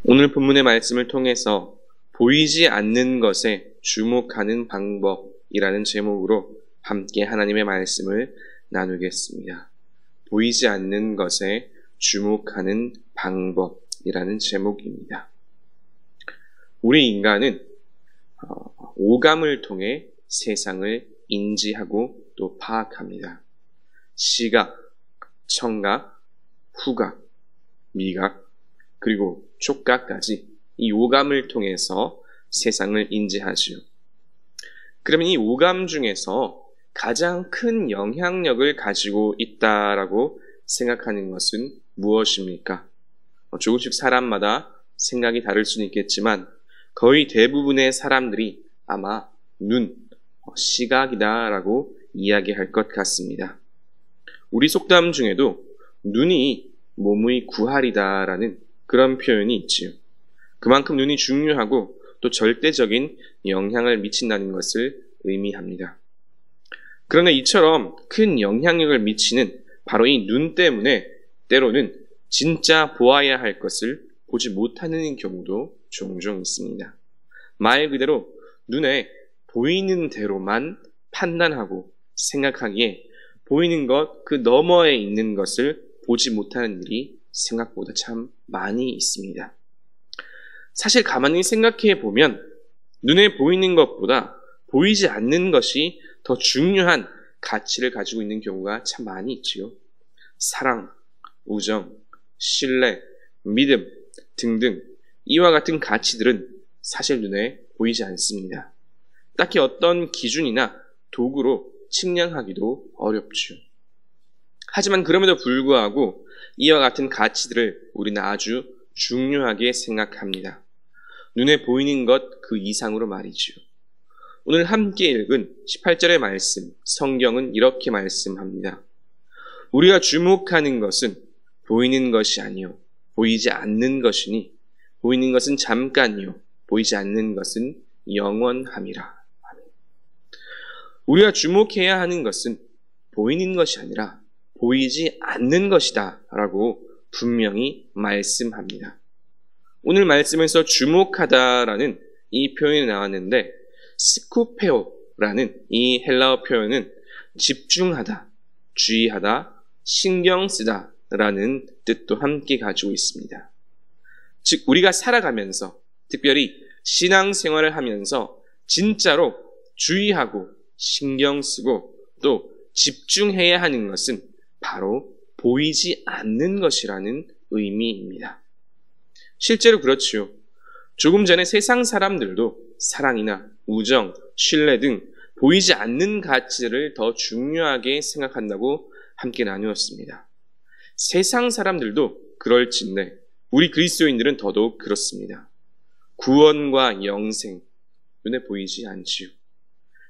오늘 본문의 말씀을 통해서 보이지 않는 것에 주목하는 방법이라는 제목으로 함께 하나님의 말씀을 나누겠습니다. 보이지 않는 것에 주목하는 방법이라는 제목입니다. 우리 인간은 오감을 통해 세상을 인지하고 또 파악합니다. 시각, 청각, 후각, 미각, 그리고 촉각까지 이 오감을 통해서 세상을 인지하지요. 그러면 이 오감 중에서 가장 큰 영향력을 가지고 있다라고 생각하는 것은 무엇입니까? 조금씩 사람마다 생각이 다를 수는 있겠지만 거의 대부분의 사람들이 아마 눈, 시각이다라고 이야기할 것 같습니다. 우리 속담 중에도 눈이 몸의 구할이다라는 그런 표현이 있지요. 그만큼 눈이 중요하고 또 절대적인 영향을 미친다는 것을 의미합니다. 그러나 이처럼 큰 영향력을 미치는 바로 이 눈 때문에 때로는 진짜 보아야 할 것을 보지 못하는 경우도 종종 있습니다. 말 그대로 눈에 보이는 대로만 판단하고 생각하기에 보이는 것 그 너머에 있는 것을 보지 못하는 일이 생각보다 참 많이 있습니다. 사실 가만히 생각해 보면 눈에 보이는 것보다 보이지 않는 것이 더 중요한 가치를 가지고 있는 경우가 참 많이 있지요. 사랑, 우정, 신뢰, 믿음 등등 이와 같은 가치들은 사실 눈에 보이지 않습니다. 딱히 어떤 기준이나 도구로 측량하기도 어렵죠. 하지만 그럼에도 불구하고 이와 같은 가치들을 우리는 아주 중요하게 생각합니다. 눈에 보이는 것 그 이상으로 말이죠. 오늘 함께 읽은 18절의 말씀, 성경은 이렇게 말씀합니다. 우리가 주목하는 것은 보이는 것이 아니요 보이지 않는 것이니 보이는 것은 잠깐이요 보이지 않는 것은 영원함이라. 우리가 주목해야 하는 것은 보이는 것이 아니라 보이지 않는 것이다 라고 분명히 말씀합니다. 오늘 말씀에서 주목하다라는 이 표현이 나왔는데 스쿠페오라는 이 헬라어 표현은 집중하다, 주의하다, 신경 쓰다 라는 뜻도 함께 가지고 있습니다. 즉 우리가 살아가면서 특별히 신앙생활을 하면서 진짜로 주의하고 신경 쓰고 또 집중해야 하는 것은 바로 보이지 않는 것이라는 의미입니다. 실제로 그렇지요. 조금 전에 세상 사람들도 사랑이나 우정, 신뢰 등 보이지 않는 가치를 더 중요하게 생각한다고 함께 나누었습니다. 세상 사람들도 그럴진데 우리 그리스도인들은 더더욱 그렇습니다. 구원과 영생, 눈에 보이지 않지요.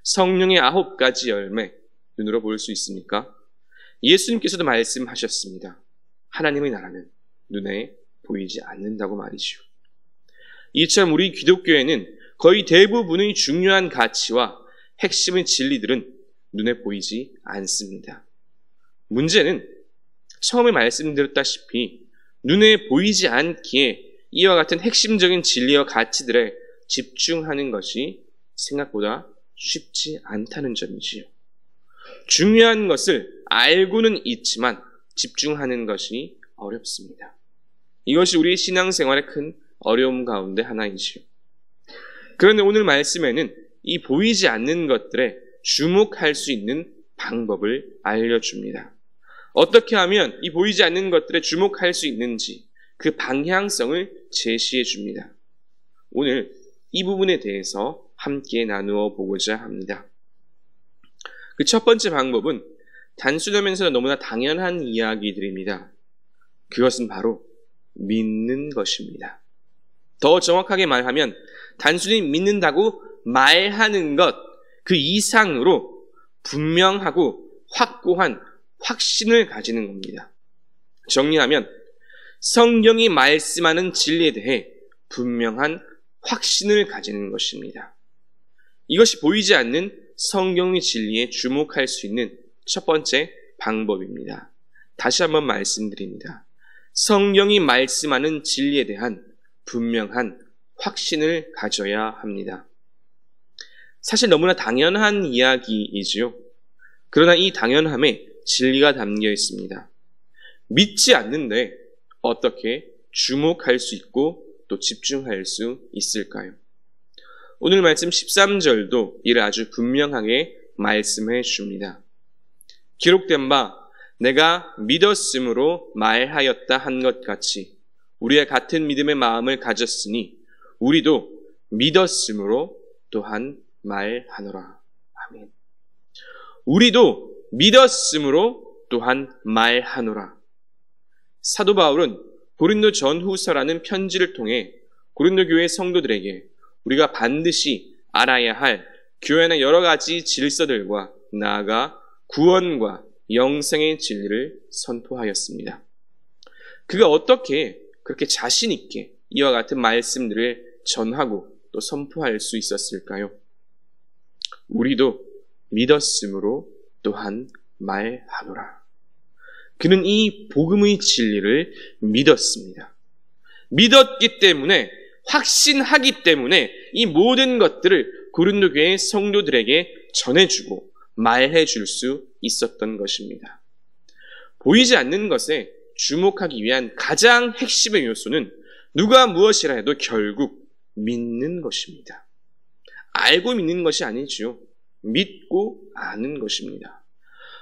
성령의 9가지 열매, 눈으로 볼 수 있습니까? 예수님께서도 말씀하셨습니다. 하나님의 나라는 눈에 보이지 않는다고 말이죠. 이처럼 우리 기독교에는 거의 대부분의 중요한 가치와 핵심의 진리들은 눈에 보이지 않습니다. 문제는 처음에 말씀드렸다시피 눈에 보이지 않기에 이와 같은 핵심적인 진리와 가치들에 집중하는 것이 생각보다 쉽지 않다는 점이지요. 중요한 것을 알고는 있지만 집중하는 것이 어렵습니다. 이것이 우리 신앙생활의 큰 어려움 가운데 하나이지요. 그런데 오늘 말씀에는 이 보이지 않는 것들에 주목할 수 있는 방법을 알려줍니다. 어떻게 하면 이 보이지 않는 것들에 주목할 수 있는지 그 방향성을 제시해 줍니다. 오늘 이 부분에 대해서 함께 나누어 보고자 합니다. 그 첫 번째 방법은 단순하면서 너무나 당연한 이야기들입니다. 그것은 바로 믿는 것입니다. 더 정확하게 말하면 단순히 믿는다고 말하는 것 그 이상으로 분명하고 확고한 확신을 가지는 겁니다. 정리하면 성경이 말씀하는 진리에 대해 분명한 확신을 가지는 것입니다. 이것이 보이지 않는 성경의 진리에 주목할 수 있는 첫 번째 방법입니다. 다시 한번 말씀드립니다. 성경이 말씀하는 진리에 대한 분명한 확신을 가져야 합니다. 사실 너무나 당연한 이야기이지요. 그러나 이 당연함에 진리가 담겨 있습니다. 믿지 않는데 어떻게 주목할 수 있고 또 집중할 수 있을까요? 오늘 말씀 13절도 이를 아주 분명하게 말씀해 줍니다. 기록된 바 내가 믿었으므로 말하였다 한 것 같이 우리의 같은 믿음의 마음을 가졌으니 우리도 믿었으므로 또한 말하노라. 아멘. 우리도 믿었으므로 또한 말하노라. 사도 바울은 고린도 전후서라는 편지를 통해 고린도 교회 성도들에게 우리가 반드시 알아야 할 교회의 여러 가지 질서들과 나아가 구원과 영생의 진리를 선포하였습니다. 그가 어떻게 그렇게 자신 있게 이와 같은 말씀들을 전하고 또 선포할 수 있었을까요? 우리도 믿었으므로 또한 말하노라. 그는 이 복음의 진리를 믿었습니다. 믿었기 때문에, 확신하기 때문에 이 모든 것들을 고린도 교회 성도들에게 전해주고 말해줄 수 있었던 것입니다. 보이지 않는 것에 주목하기 위한 가장 핵심의 요소는 누가 무엇이라 해도 결국 믿는 것입니다. 알고 믿는 것이 아니지요. 믿고 아는 것입니다.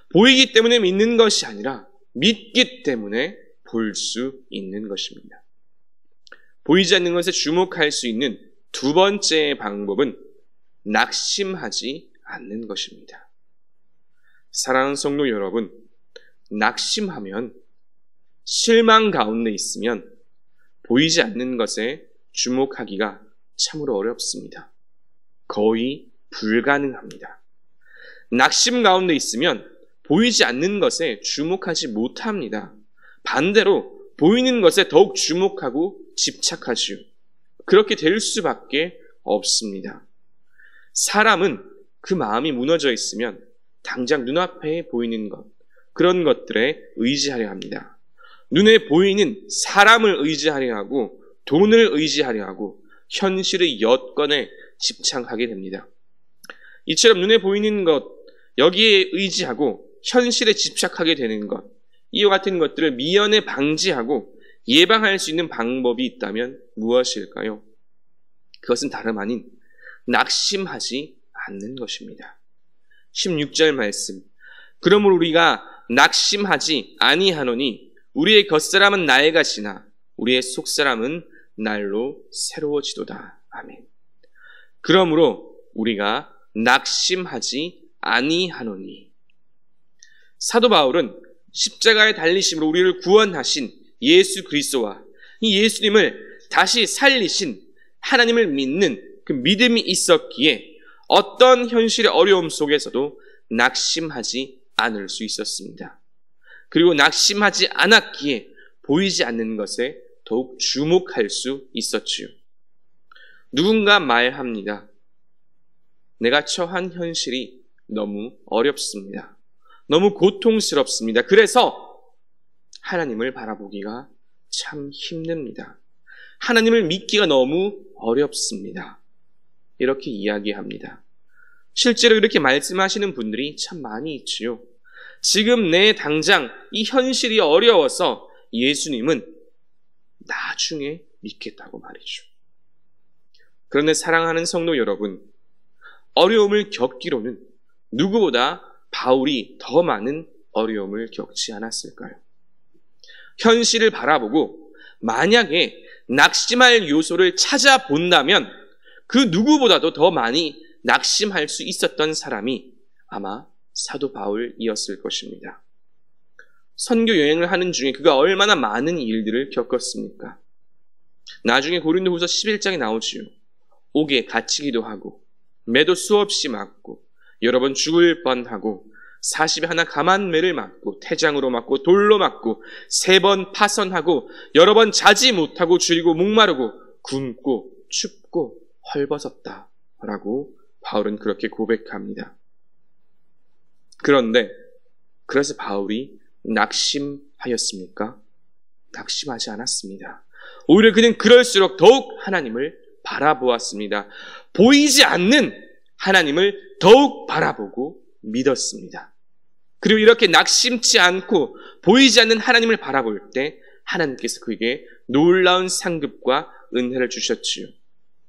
보이기 때문에 믿는 것이 아니라 믿기 때문에 볼 수 있는 것입니다. 보이지 않는 것에 주목할 수 있는 두 번째 방법은 낙심하지 않는 것입니다. 사랑하는 성도 여러분, 낙심하면, 실망 가운데 있으면 보이지 않는 것에 주목하기가 참으로 어렵습니다. 거의 불가능합니다. 낙심 가운데 있으면 보이지 않는 것에 주목하지 못합니다. 반대로 보이는 것에 더욱 주목하고 집착하지요. 그렇게 될 수밖에 없습니다. 사람은 그 마음이 무너져 있으면 당장 눈앞에 보이는 것, 그런 것들에 의지하려 합니다. 눈에 보이는 사람을 의지하려 하고 돈을 의지하려 하고 현실의 여건에 집착하게 됩니다. 이처럼 눈에 보이는 것, 여기에 의지하고 현실에 집착하게 되는 것, 이와 같은 것들을 미연에 방지하고 예방할 수 있는 방법이 있다면 무엇일까요? 그것은 다름 아닌 낙심하지 않는 것입니다. 16절 말씀. 그러므로 우리가 낙심하지 아니하노니 우리의 겉사람은 낡아지나 우리의 속사람은 날로 새로워지도다. 아멘. 그러므로 우리가 낙심하지 아니하노니. 사도 바울은 십자가에 달리심으로 우리를 구원하신 예수 그리스도와 이 예수님을 다시 살리신 하나님을 믿는 그 믿음이 있었기에 어떤 현실의 어려움 속에서도 낙심하지 않을 수 있었습니다. 그리고 낙심하지 않았기에 보이지 않는 것에 더욱 주목할 수 있었지요. 누군가 말합니다. 내가 처한 현실이 너무 어렵습니다. 너무 고통스럽습니다. 그래서 하나님을 바라보기가 참 힘듭니다. 하나님을 믿기가 너무 어렵습니다. 이렇게 이야기합니다. 실제로 이렇게 말씀하시는 분들이 참 많이 있지요. 지금 내 당장 이 현실이 어려워서 예수님은 나중에 믿겠다고 말이죠. 그런데 사랑하는 성도 여러분, 어려움을 겪기로는 누구보다 바울이 더 많은 어려움을 겪지 않았을까요? 현실을 바라보고 만약에 낙심할 요소를 찾아본다면 그 누구보다도 더 많이 낙심할 수 있었던 사람이 아마 사도 바울이었을 것입니다. 선교 여행을 하는 중에 그가 얼마나 많은 일들을 겪었습니까? 나중에 고린도후서 11장에 나오지요. 옥에 갇히기도 하고 매도 수없이 맞고 여러 번 죽을 뻔하고 40에 하나 감한 매를 맞고 태장으로 맞고 돌로 맞고 3번 파선하고 여러 번 자지 못하고 줄이고 목마르고 굶고 춥고 헐벗었다 라고 바울은 그렇게 고백합니다. 그런데 그래서 바울이 낙심하였습니까? 낙심하지 않았습니다. 오히려 그는 그럴수록 더욱 하나님을 바라보았습니다. 보이지 않는 하나님을 더욱 바라보고 믿었습니다. 그리고 이렇게 낙심치 않고 보이지 않는 하나님을 바라볼 때 하나님께서 그에게 놀라운 상급과 은혜를 주셨지요.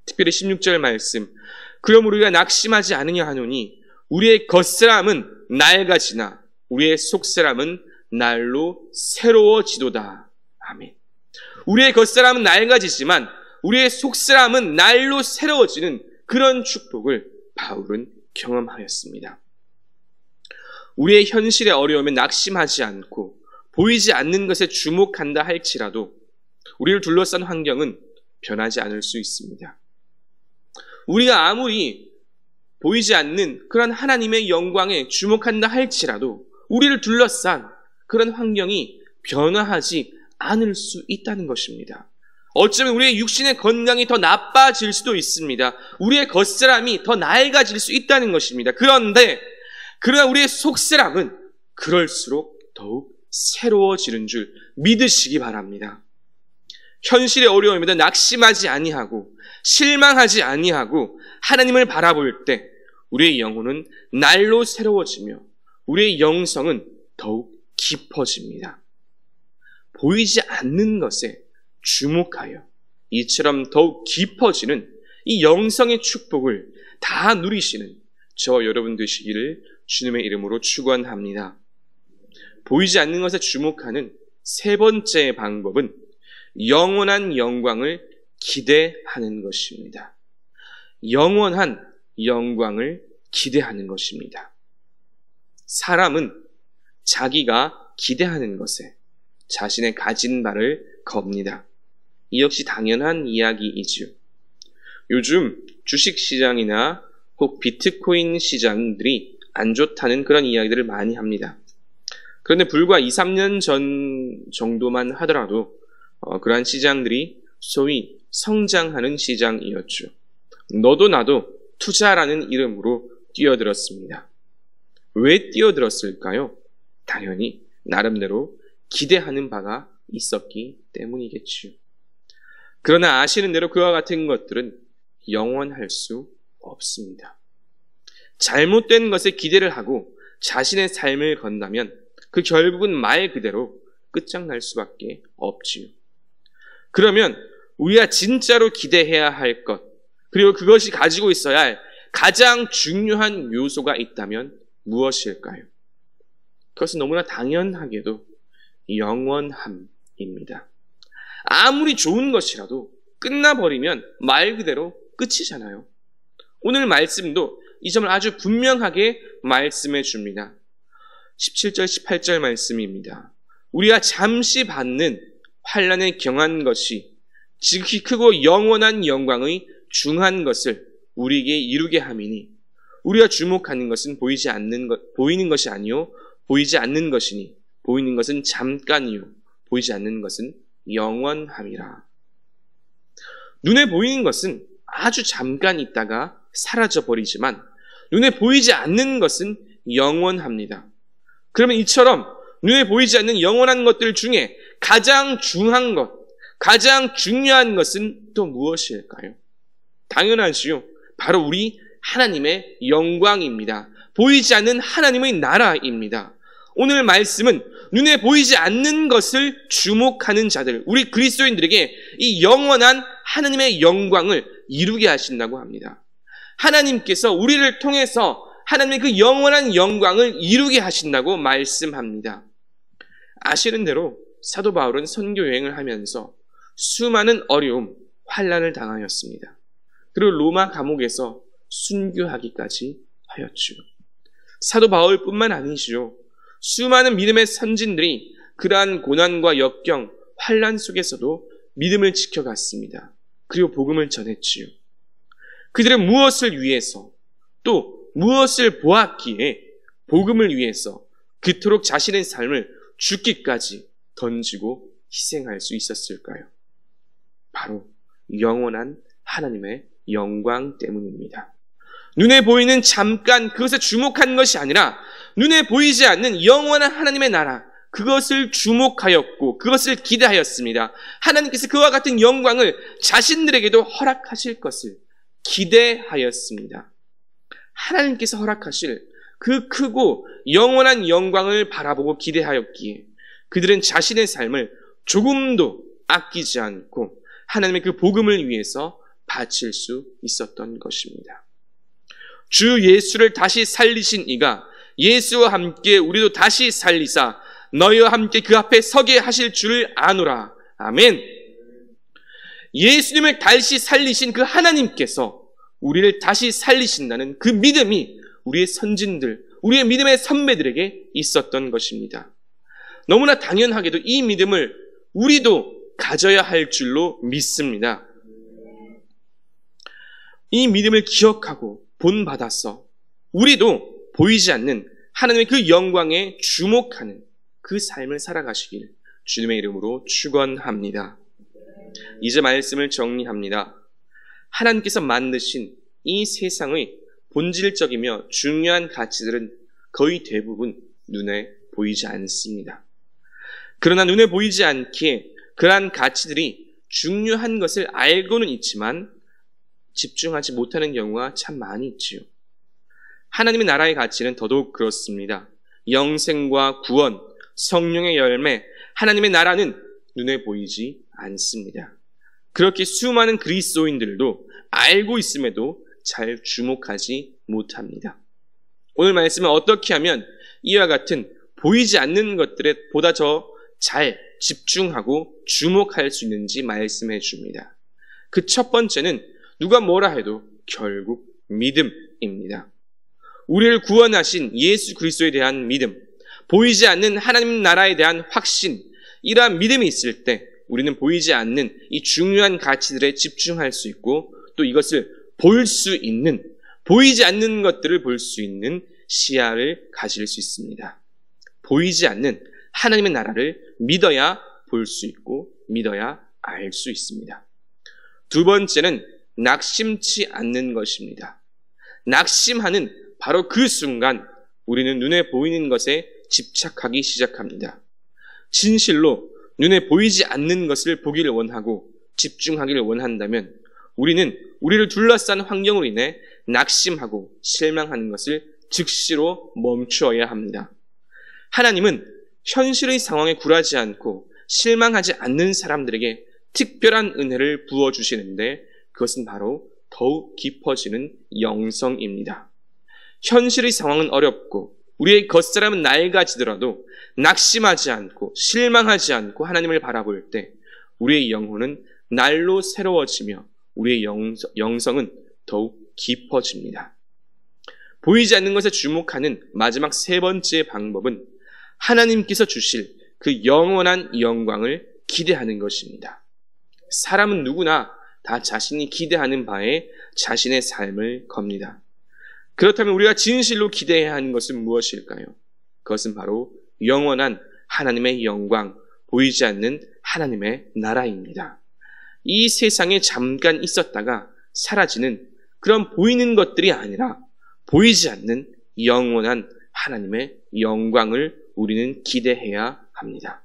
특별히 16절 말씀, 그럼 우리가 낙심하지 않으냐 하노니 우리의 겉사람은 낡아지나 우리의 속사람은 날로 새로워지도다. 아멘. 우리의 겉사람은 낡아지지만 우리의 속사람은 날로 새로워지는 그런 축복을 바울은 경험하였습니다. 우리의 현실의 어려움에 낙심하지 않고 보이지 않는 것에 주목한다 할지라도 우리를 둘러싼 환경은 변하지 않을 수 있습니다. 우리가 아무리 보이지 않는 그런 하나님의 영광에 주목한다 할지라도 우리를 둘러싼 그런 환경이 변화하지 않을 수 있다는 것입니다. 어쩌면 우리의 육신의 건강이 더 나빠질 수도 있습니다. 우리의 겉사람이 더 낡아질 수 있다는 것입니다. 그러나 우리의 속사람은 그럴수록 더욱 새로워지는 줄 믿으시기 바랍니다. 현실의 어려움에도 낙심하지 아니하고 실망하지 아니하고 하나님을 바라볼 때 우리의 영혼은 날로 새로워지며 우리의 영성은 더욱 깊어집니다. 보이지 않는 것에 주목하여 이처럼 더욱 깊어지는 이 영성의 축복을 다 누리시는 저와 여러분 되시기를 주님의 이름으로 축원합니다. 보이지 않는 것에 주목하는 세 번째 방법은 영원한 영광을 기대하는 것입니다. 영원한 영광을 기대하는 것입니다. 사람은 자기가 기대하는 것에 자신의 가진 바를 겁니다. 이 역시 당연한 이야기이지요. 요즘 주식시장이나 혹 비트코인 시장들이 안 좋다는 그런 이야기들을 많이 합니다. 그런데 불과 2, 3년 전 정도만 하더라도 그러한 시장들이 소위 성장하는 시장이었죠. 너도 나도 투자라는 이름으로 뛰어들었습니다. 왜 뛰어들었을까요? 당연히 나름대로 기대하는 바가 있었기 때문이겠지요. 그러나 아시는 대로 그와 같은 것들은 영원할 수 없습니다. 잘못된 것에 기대를 하고 자신의 삶을 건다면 그 결국은 말 그대로 끝장날 수밖에 없지요. 그러면 우리가 진짜로 기대해야 할 것, 그리고 그것이 가지고 있어야 할 가장 중요한 요소가 있다면 무엇일까요? 그것은 너무나 당연하게도 영원함입니다. 아무리 좋은 것이라도 끝나버리면 말 그대로 끝이잖아요. 오늘 말씀도 이 점을 아주 분명하게 말씀해 줍니다. 17절, 18절 말씀입니다. 우리가 잠시 받는 환난에 경한 것이 지극히 크고 영원한 영광의 중한 것을 우리에게 이루게 함이니 우리가 주목하는 것은 보이는 것이 아니요 보이지 않는 것이니 보이는 것은 잠깐이요 보이지 않는 것은 영원함이라. 눈에 보이는 것은 아주 잠깐 있다가 사라져 버리지만 눈에 보이지 않는 것은 영원합니다. 그러면 이처럼 눈에 보이지 않는 영원한 것들 중에 가장 중요한 것, 가장 중요한 것은 또 무엇일까요? 당연하지요. 바로 우리 하나님의 영광입니다. 보이지 않는 하나님의 나라입니다. 오늘 말씀은 눈에 보이지 않는 것을 주목하는 자들, 우리 그리스도인들에게 이 영원한 하나님의 영광을 이루게 하신다고 합니다. 하나님께서 우리를 통해서 하나님의 그 영원한 영광을 이루게 하신다고 말씀합니다. 아시는 대로 사도 바울은 선교 여행을 하면서 수많은 어려움, 환난을 당하였습니다. 그리고 로마 감옥에서 순교하기까지 하였죠. 사도 바울뿐만 아니시죠. 수많은 믿음의 선진들이 그러한 고난과 역경, 환난 속에서도 믿음을 지켜갔습니다. 그리고 복음을 전했지요. 그들은 무엇을 위해서 또 무엇을 보았기에 복음을 위해서 그토록 자신의 삶을 죽기까지 던지고 희생할 수 있었을까요? 바로 영원한 하나님의 영광 때문입니다. 눈에 보이는 잠깐 그것에 주목한 것이 아니라 눈에 보이지 않는 영원한 하나님의 나라, 그것을 주목하였고 그것을 기대하였습니다. 하나님께서 그와 같은 영광을 자신들에게도 허락하실 것을 기대하였습니다. 하나님께서 허락하실 그 크고 영원한 영광을 바라보고 기대하였기에 그들은 자신의 삶을 조금도 아끼지 않고 하나님의 그 복음을 위해서 바칠 수 있었던 것입니다. 주 예수를 다시 살리신 이가 예수와 함께 우리도 다시 살리사 너희와 함께 그 앞에 서게 하실 줄을 아노라. 아멘. 예수님을 다시 살리신 그 하나님께서 우리를 다시 살리신다는 그 믿음이 우리의 선진들, 우리의 믿음의 선배들에게 있었던 것입니다. 너무나 당연하게도 이 믿음을 우리도 가져야 할 줄로 믿습니다. 이 믿음을 기억하고 본받아서 우리도 보이지 않는 하나님의 그 영광에 주목하는 그 삶을 살아가시길 주님의 이름으로 축원합니다. 이제 말씀을 정리합니다. 하나님께서 만드신 이 세상의 본질적이며 중요한 가치들은 거의 대부분 눈에 보이지 않습니다. 그러나 눈에 보이지 않기에 그러한 가치들이 중요한 것을 알고는 있지만 집중하지 못하는 경우가 참 많이 있지요. 하나님의 나라의 가치는 더더욱 그렇습니다. 영생과 구원, 성령의 열매, 하나님의 나라는 눈에 보이지 않습니다. 그렇게 수많은 그리스도인들도 알고 있음에도 잘 주목하지 못합니다. 오늘 말씀은 어떻게 하면 이와 같은 보이지 않는 것들에 보다 더 잘 집중하고 주목할 수 있는지 말씀해 줍니다. 그 첫 번째는 누가 뭐라 해도 결국 믿음입니다. 우리를 구원하신 예수 그리스도에 대한 믿음, 보이지 않는 하나님 나라에 대한 확신, 이러한 믿음이 있을 때 우리는 보이지 않는 이 중요한 가치들에 집중할 수 있고 또 이것을 볼 수 있는, 보이지 않는 것들을 볼 수 있는 시야를 가질 수 있습니다. 보이지 않는 하나님의 나라를 믿어야 볼 수 있고 믿어야 알 수 있습니다. 두 번째는 낙심치 않는 것입니다. 낙심하는 바로 그 순간 우리는 눈에 보이는 것에 집착하기 시작합니다. 진실로 눈에 보이지 않는 것을 보기를 원하고 집중하기를 원한다면 우리는 우리를 둘러싼 환경으로 인해 낙심하고 실망하는 것을 즉시로 멈추어야 합니다. 하나님은 현실의 상황에 굴하지 않고 실망하지 않는 사람들에게 특별한 은혜를 부어주시는데 그것은 바로 더욱 깊어지는 영성입니다. 현실의 상황은 어렵고 우리의 겉사람은 낡아지더라도 낙심하지 않고 실망하지 않고 하나님을 바라볼 때 우리의 영혼은 날로 새로워지며 우리의 영성은 더욱 깊어집니다. 보이지 않는 것에 주목하는 마지막 세 번째 방법은 하나님께서 주실 그 영원한 영광을 기대하는 것입니다. 사람은 누구나 다 자신이 기대하는 바에 자신의 삶을 겁니다. 그렇다면 우리가 진실로 기대해야 하는 것은 무엇일까요? 그것은 바로 영원한 하나님의 영광, 보이지 않는 하나님의 나라입니다. 이 세상에 잠깐 있었다가 사라지는 그런 보이는 것들이 아니라 보이지 않는 영원한 하나님의 영광을 우리는 기대해야 합니다.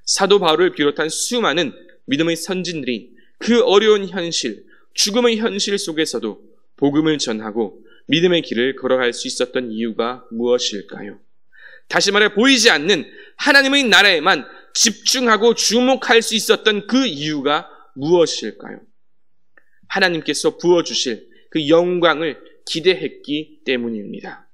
사도 바울을 비롯한 수많은 믿음의 선진들이 그 어려운 현실, 죽음의 현실 속에서도 복음을 전하고 믿음의 길을 걸어갈 수 있었던 이유가 무엇일까요? 다시 말해 보이지 않는 하나님의 나라에만 집중하고 주목할 수 있었던 그 이유가 무엇일까요? 하나님께서 부어주실 그 영광을 기대했기 때문입니다.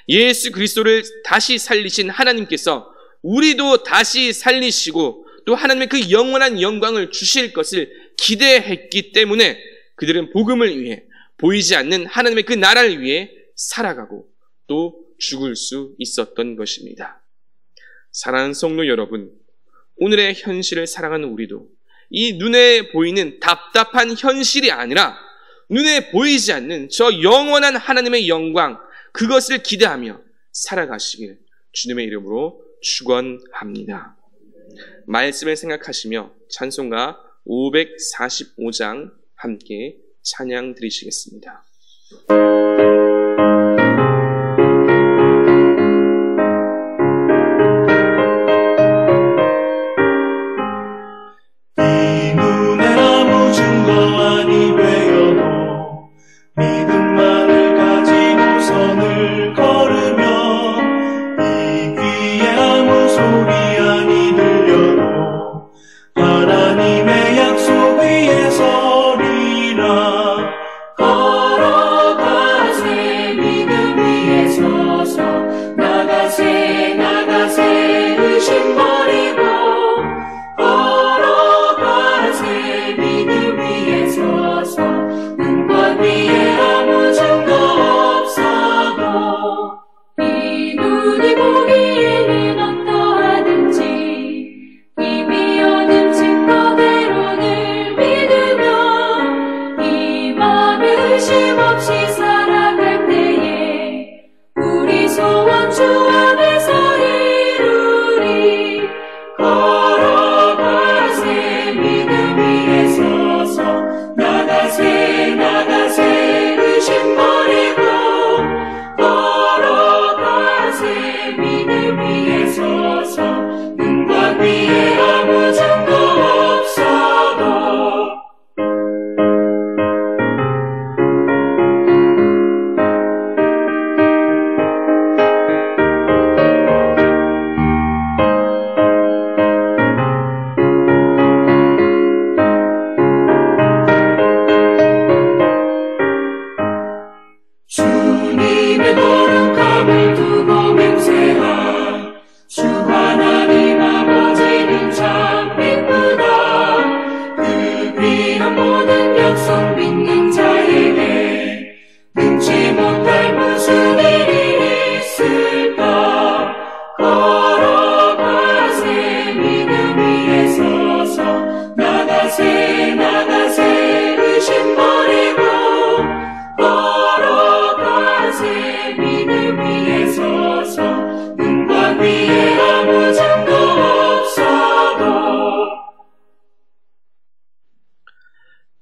예수 그리스도를 다시 살리신 하나님께서 우리도 다시 살리시고 또 하나님의 그 영원한 영광을 주실 것을 기대했기 때문에 그들은 복음을 위해 보이지 않는 하나님의 그 나라를 위해 살아가고 또 죽을 수 있었던 것입니다. 사랑하는 성도 여러분, 오늘의 현실을 살아가는 우리도 이 눈에 보이는 답답한 현실이 아니라 눈에 보이지 않는 저 영원한 하나님의 영광, 그것을 기대하며 살아가시길 주님의 이름으로 축원합니다. 말씀을 생각하시며 찬송가 545장 함께 찬양 드리시겠습니다.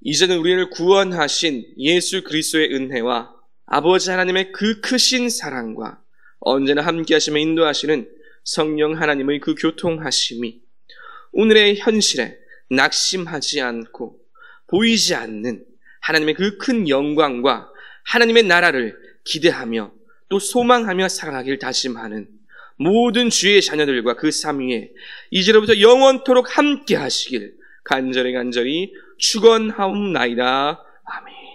이제는 우리를 구원하신 예수 그리스도의 은혜와 아버지 하나님의 그 크신 사랑과 언제나 함께 하시며 인도하시는 성령 하나님의 그 교통하심이 오늘의 현실에 낙심하지 않고 보이지 않는 하나님의 그 큰 영광과 하나님의 나라를 기대하며 또 소망하며 살아가길 다짐하는 모든 주의 자녀들과 그 삶 위에 이제로부터 영원토록 함께 하시길 간절히 축원하옵나이다. 아멘.